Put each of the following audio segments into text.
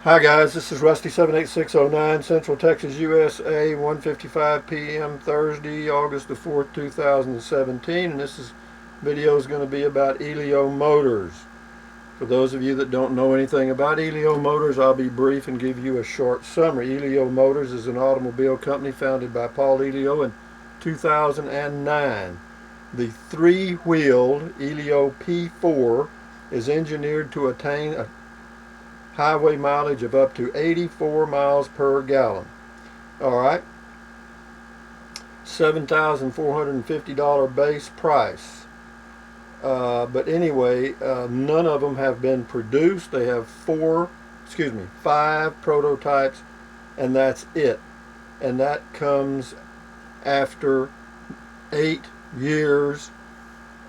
Hi guys, this is Rusty 78609, Central Texas, USA, 1:55 p.m. Thursday, August the 4th, 2017, and this video is going to be about ELIO Motors. For those of you that don't know anything about ELIO Motors, I'll be brief and give you a short summary. ELIO Motors is an automobile company founded by Paul ELIO in 2009. The three-wheeled ELIO P4 is engineered to attain a highway mileage of up to 84 miles per gallon. Alright, $7,450 base price. But anyway, none of them have been produced. They have five prototypes, and that's it. And that comes after 8 years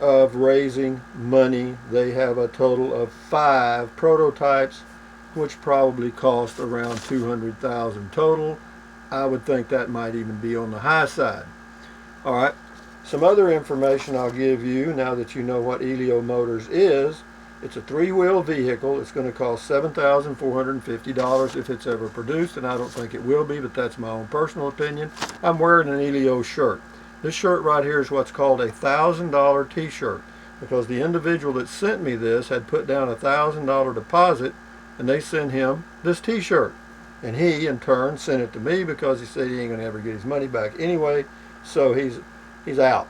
of raising money. They have a total of 5 prototypes, which probably cost around $200,000 total. I would think that might even be on the high side. All right, some other information I'll give you now that you know what ELIO Motors is. It's a three-wheel vehicle. It's going to cost $7,450 if it's ever produced, and I don't think it will be, but that's my own personal opinion. I'm wearing an ELIO shirt. This shirt right here is what's called a $1,000 t-shirt, because the individual that sent me this had put down a $1,000 deposit, and they sent him this t-shirt, and he in turn sent it to me because he said he ain't gonna ever get his money back anyway, so he's out.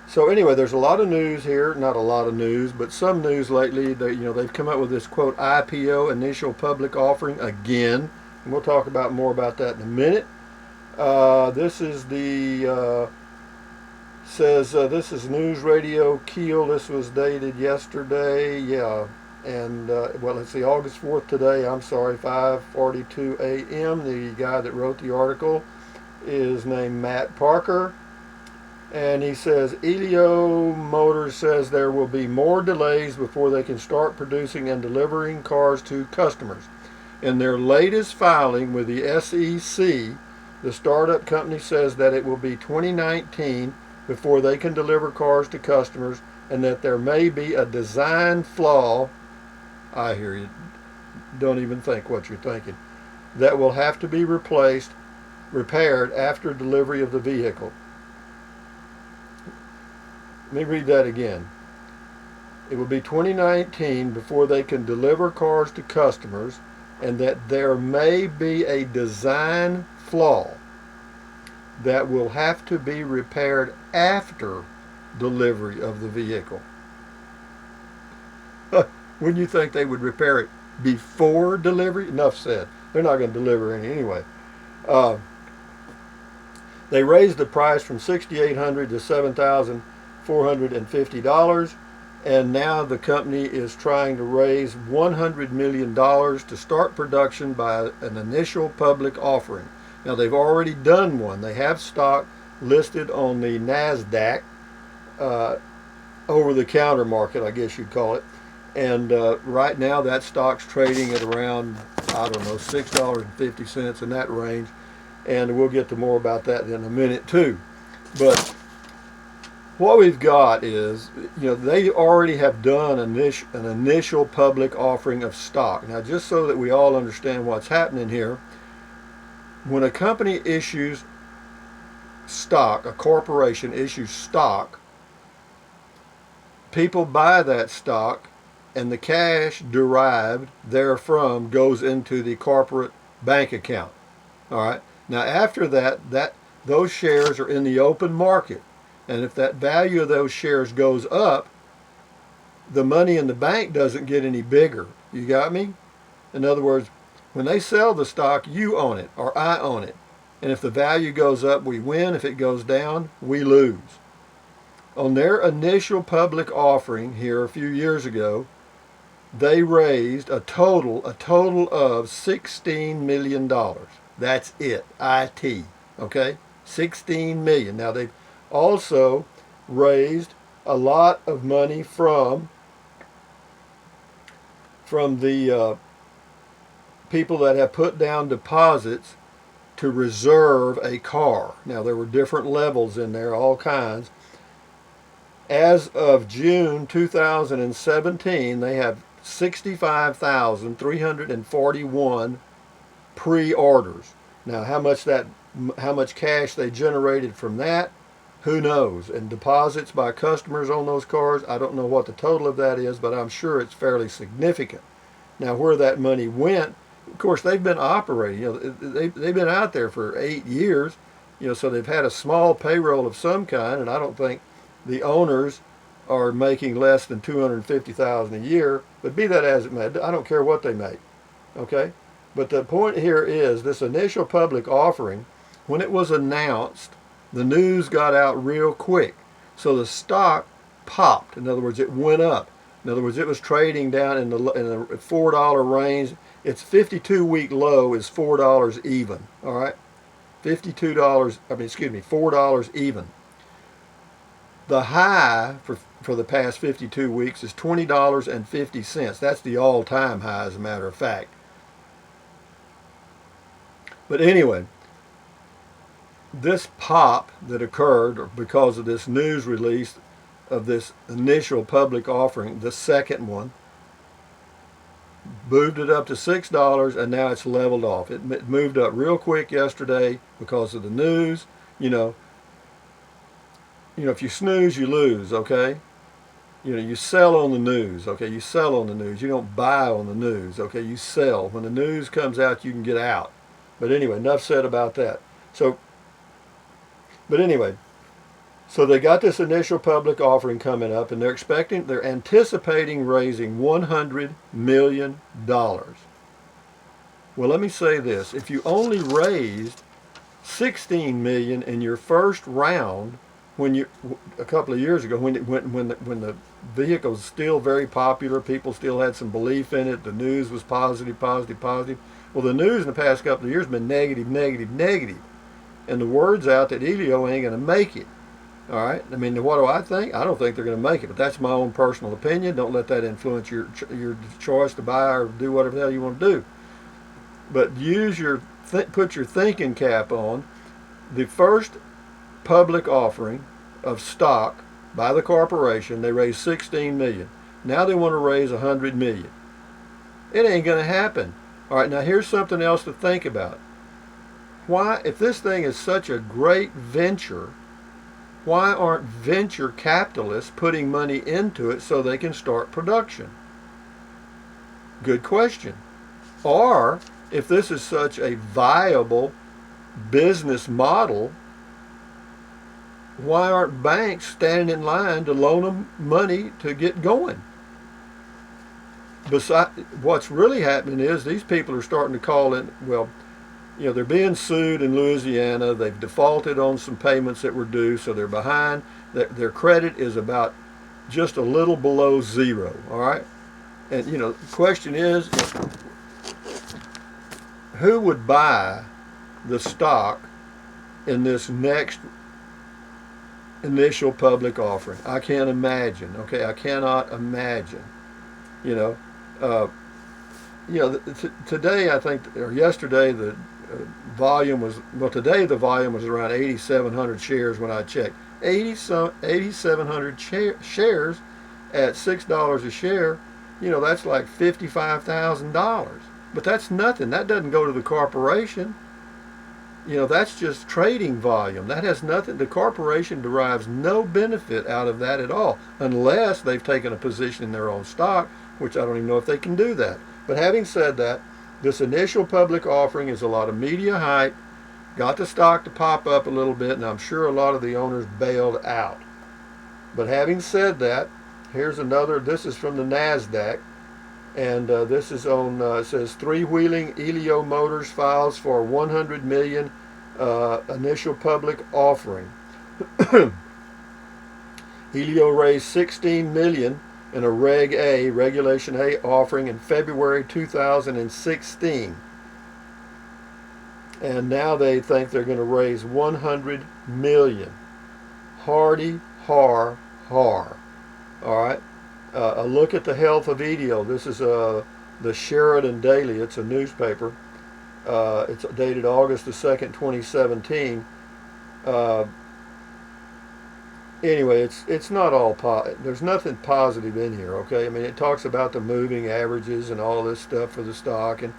So anyway, there's a lot of news here, not a lot of news, but some news lately that they've come up with this quote IPO, initial public offering, again, and we'll talk about more about that in a minute. This is the this is News Radio Keel. This was dated yesterday, and well, let's see, August 4th today, I'm sorry, 5:42 a.m. The guy that wrote the article is named Matt Parker, and he says ELIO Motors says there will be more delays before they can start producing and delivering cars to customers. In their latest filing with the SEC, the startup company says that it will be 2019 before they can deliver cars to customers, and that there may be a design flaw, I hear you, don't even think what you're thinking, that will have to be repaired after delivery of the vehicle. Let me read that again. It will be 2019 before they can deliver cars to customers, and that there may be a design flaw that will have to be repaired after delivery of the vehicle. Wouldn't you think they would repair it before delivery? Enough said. They're not going to deliver any anyway. They raised the price from $6,800 to $7,450, and now the company is trying to raise $100 million to start production by an initial public offering. Now, they've already done one. They have stock listed on the NASDAQ, over-the-counter market, I guess you'd call it. And right now that stock's trading at around, I don't know, $6.50 in that range. And we'll get to more about that in a minute too. But what we've got is, they already have done an initial public offering of stock. Now, just so that we all understand what's happening here, when a company issues stock, a corporation issues stock, people buy that stock, and the cash derived therefrom goes into the corporate bank account. All right. Now, after that, those shares are in the open market, and if that value of those shares goes up, the money in the bank doesn't get any bigger. You got me? In other words, when they sell the stock, you own it, or I own it. And if the value goes up, we win. If it goes down, we lose. On their initial public offering here a few years ago, they raised a total of $16 million. That's it, IT, okay? $16 million. Now, they've also raised a lot of money from the people that have put down deposits to reserve a car. Now, there were different levels in there, all kinds. As of June 2017, they have 65,341 pre-orders. Now, how much cash they generated from that, who knows? And deposits by customers on those cars, I don't know what the total of that is, but I'm sure it's fairly significant. Now, where that money went, of course, they've been operating. They've been out there for 8 years. So they've had a small payroll of some kind, and I don't think the owners are making less than $250,000 a year. But be that as it may, I don't care what they make. Okay, but the point here is this initial public offering. When it was announced, the news got out real quick, so the stock popped. In other words, it went up. In other words, it was trading down in the $4 range. Its 52-week low is $4 even. All right, $4 even. The high for the past 52 weeks is $20.50. That's the all-time high, as a matter of fact. But anyway, this pop that occurred because of this news release of this initial public offering, the second one, moved it up to $6, and now it's leveled off. It moved up real quick yesterday because of the news. If you snooze, you lose. Okay. You sell on the news. Okay, you sell on the news. You don't buy on the news. Okay, you sell. When the news comes out, you can get out. But anyway, enough said about that. So they got this initial public offering coming up, and they're anticipating raising $100 million. Well, let me say this. If you only raised $16 million in your first round, a couple of years ago, when the vehicle was still very popular, people still had some belief in it, the news was positive. Well, the news in the past couple of years has been negative. And the word's out that ELIO ain't going to make it. All right. I mean, what do I think? I don't think they're going to make it, but that's my own personal opinion. Don't let that influence your choice to buy or do whatever the hell you want to do. But put your thinking cap on. The first public offering of stock by the corporation, they raised $16 million. Now they want to raise $100 million. It ain't going to happen. All right. Now here's something else to think about. Why, if this thing is such a great venture, why aren't venture capitalists putting money into it so they can start production? Good question. Or, if this is such a viable business model, why aren't banks standing in line to loan them money to get going? What's really happening is these people are starting to call in, they're being sued in Louisiana. They've defaulted on some payments that were due, so they're behind. Their credit is about just a little below zero, all right? And, the question is, who would buy the stock in this next initial public offering? I can't imagine, okay? I cannot imagine, today, I think, or yesterday, the volume was, today the volume was around 8,700 shares when I checked. 8,700 shares at $6 a share, that's like $55,000. But that's nothing. That doesn't go to the corporation. That's just trading volume. That has nothing. The corporation derives no benefit out of that at all, unless they've taken a position in their own stock, which I don't even know if they can do that. But having said that, this initial public offering is a lot of media hype, got the stock to pop up a little bit, and I'm sure a lot of the owners bailed out. But having said that, here's another. This is from the NASDAQ, and this is on, it says, three-wheeling ELIO Motors files for $100 million initial public offering. ELIO raised $16 million in a Regulation A offering in February 2016. And now they think they're going to raise $100 million. Hardy har har. All right. A look at the health of ELIO. This is the Sheridan Daily. It's a newspaper. It's dated August the 2nd, 2017. anyway, it's not all there's nothing positive in here. Okay, I mean it talks about the moving averages and all this stuff for the stock, and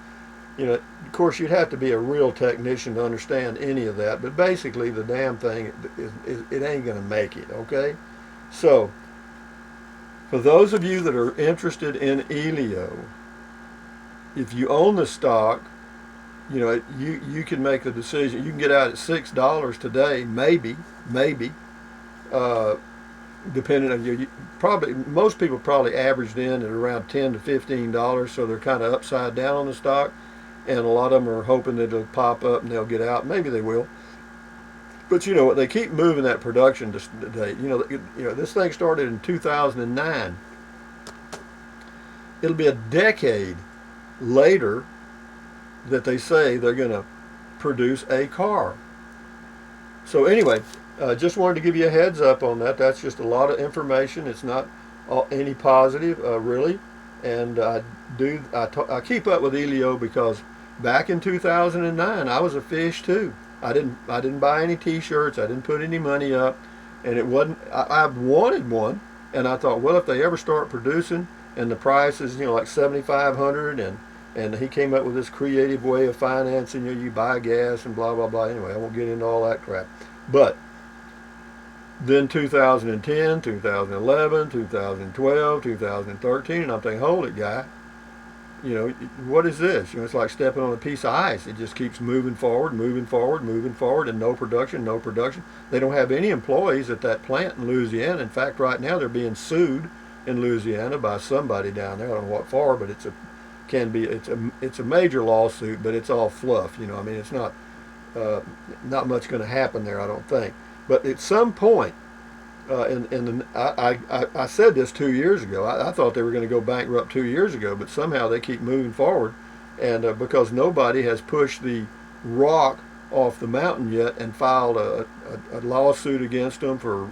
of course you'd have to be a real technician to understand any of that. But basically, the damn thing it ain't gonna make it. Okay, so for those of you that are interested in ELIO, if you own the stock, you can make the decision. You can get out at $6 today, maybe. Uh, Depending on you, probably most people probably averaged in at around $10 to $15, so they're kind of upside down on the stock, and a lot of them are hoping that it'll pop up and they'll get out. Maybe they will, but you know what? They keep moving that production date. This thing started in 2009. It'll be a decade later that they say they're going to produce a car. So anyway, just wanted to give you a heads up on that. That's just a lot of information. It's not any positive, really. And I keep up with ELIO because back in 2009 I was a fish too. I didn't buy any T-shirts. I didn't put any money up, and it wasn't. I wanted one, and I thought, well, if they ever start producing, and the price is like $7,500, and he came up with this creative way of financing. You buy gas and blah blah blah. Anyway, I won't get into all that crap, but then 2010, 2011, 2012, 2013, and I'm thinking, hold it, guy. What is this? It's like stepping on a piece of ice. It just keeps moving forward, moving forward, moving forward, and no production, no production. They don't have any employees at that plant in Louisiana. In fact, right now they're being sued in Louisiana by somebody down there. I don't know what for, but it's a major lawsuit, but it's all fluff. I mean, it's not much going to happen there, I don't think. But at some point, I said this 2 years ago. I thought they were going to go bankrupt 2 years ago, but somehow they keep moving forward, and because nobody has pushed the rock off the mountain yet and filed a lawsuit against them for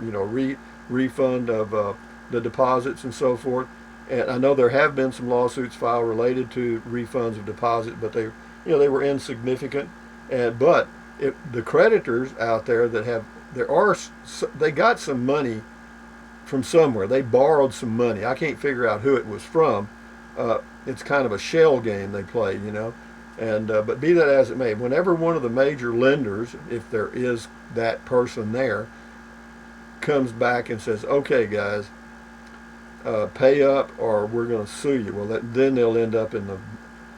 refund of the deposits and so forth. And I know there have been some lawsuits filed related to refunds of deposit, but they were insignificant. But the creditors out there they got some money from somewhere. They borrowed some money. I can't figure out who it was from. It's kind of a shell game they play, And but be that as it may, whenever one of the major lenders, if there is that person there, comes back and says, "Okay, guys, pay up or we're going to sue you," well, then they'll end up in the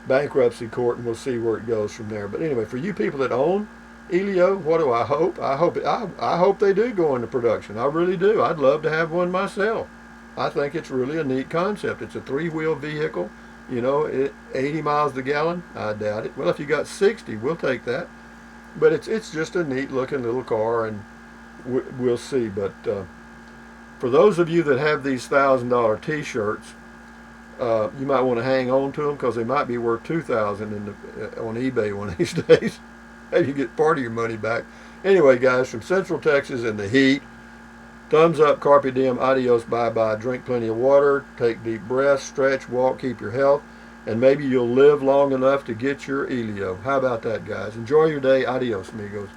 bankruptcy court, and we'll see where it goes from there. But anyway, for you people that own ELIO, what do I hope? I hope they do go into production. I really do. I'd love to have one myself. I think it's really a neat concept. It's a three-wheel vehicle, 80 miles a gallon. I doubt it. Well, if you got 60, we'll take that. But it's just a neat looking little car, and we'll see. But for those of you that have these $1,000 T-shirts, you might want to hang on to them because they might be worth $2,000 on eBay one of these days. Maybe you get part of your money back. Anyway, guys, from Central Texas in the heat, thumbs up, carpe diem, adios, bye-bye. Drink plenty of water, take deep breaths, stretch, walk, keep your health, and maybe you'll live long enough to get your ELIO. How about that, guys? Enjoy your day. Adios, amigos.